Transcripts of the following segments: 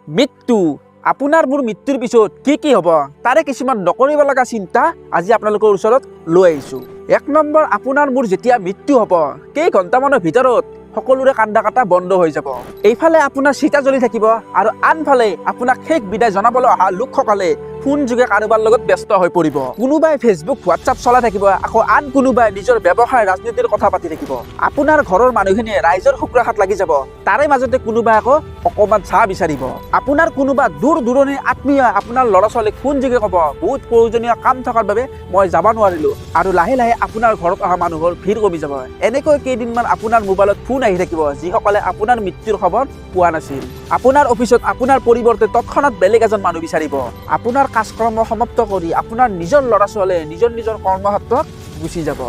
মৃত্যু আপোনাৰ মোৰ মৃত্যুৰ পিছত কি হ'ব তাৰে কিছুমান নকৰিব লগা চিন্তা আজি আপোনালোকৰ ওচৰত লৈ আহিছোঁ। 1 নম্বৰ, আপোনাৰ মোৰ যেতিয়া মৃত্যু হ'ব কেইঘণ্টামানৰ ভিতৰত সকলোৰে কান্দা কাটা বন্ধ হৈ যাব। এইফালে আপোনাৰ চিতা জ্বলি থাকিব আৰু আনফালে আপোনাক শেষ বিদায় জনাবলৈ অহা লোকসকলে ফোন যোগে কাৰোবাৰ লগত ব্যস্ত হৈ পৰিব। কোনোবাই ফেচবুক হোৱাটছআপ চলাই থাকিব, আকৌ আন কোনোবাই নিজৰ ব্যৱসায় ৰাজনীতিৰ কথা পাতি থাকিব। আপোনাৰ ঘৰৰ মানুহখিনিয়ে ৰাইজৰ শুক্ৰাশাত লাগি যাব, তাৰে মাজতে কোনোবাই আকৌ অকণমান চাহ বিচাৰিব। আপোনাৰ কোনোবা দূৰ দূৰণিৰ আত্মীয় আপোনাৰ ল'ৰা ছোৱালীক ফোন যোগে ক'ব বহুত প্ৰয়োজনীয় কাম থকাৰ বাবে মই যাব নোৱাৰিলোঁ, আৰু লাহে লাহে আপোনাৰ ঘৰত অহা মানুহৰ ভিৰ কমি যাব। এনেকৈ কেইদিনমান আপোনাৰ মোবাইলত ফোন আহি থাকিব যিসকলে আপোনাৰ মৃত্যুৰ খবৰ পোৱা নাছিল। আপোনাৰ অফিচত আপোনাৰ পৰিৱৰ্তে তৎক্ষণাৎ বেলেগ এজন মানুহ বিচাৰিব। আপোনাৰ কাজকৰ্ম সমাপ্ত কৰি আপোনাৰ নিজৰ ল'ৰা ছোৱালীয়ে নিজৰ কৰ্মক্ষেত্ৰত গুচি যাব।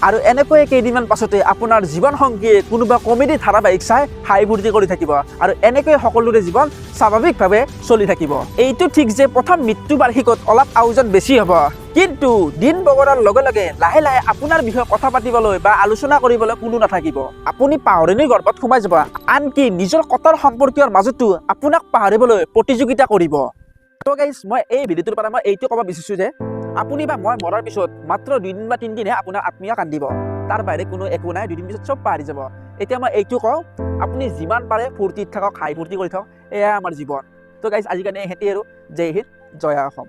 আৰু এনেকৈয়ে কেইদিনমান পাছতে আপোনাৰ জীৱন সংগীয়ে কোনোবা কমেডি ধাৰাবাহিক চাই হাই ফূৰ্তি কৰি থাকিব, আৰু এনেকৈ সকলোৰে জীৱন স্বাভাৱিকভাৱে চলি থাকিব। এইটো ঠিক যে প্ৰথম মৃত্যু বাৰ্ষিকত অলপ আয়োজন বেছি হ'ব, কিন্তু দিন বগৰাৰ লগে লগে লাহে লাহে আপোনাৰ বিষয়ে কথা পাতিবলৈ বা আলোচনা কৰিবলৈ কোনো নাথাকিব। আপুনি পাহৰণিৰ গৰ্ভত সোমাই যাব, আনকি নিজৰ কটাৰ সম্পৰ্কীয়ৰ মাজতো আপোনাক পাহৰিবলৈ প্ৰতিযোগিতা কৰিব। তো গাইজ, মই এই ভিডিঅ'টোৰ পৰা মই এইটো ক'ব বিচাৰিছোঁ যে আপুনি বা মই মৰাৰ পিছত মাত্ৰ 2 দিন বা 3 দিনহে আপোনাৰ আত্মীয় কান্দিব, তাৰ বাহিৰে কোনো একো নাই। 2 দিন পিছত চব পাহৰি যাব। এতিয়া মই এইটো কওঁ, আপুনি যিমান পাৰে ফূৰ্তিত থাকক, হাই ফূৰ্তি কৰি থাকক, এয়াই আমাৰ জীৱন। তো গাইজ, আজিকালি এহেঁতি আৰু জয় হিন্দ, জয় অসম।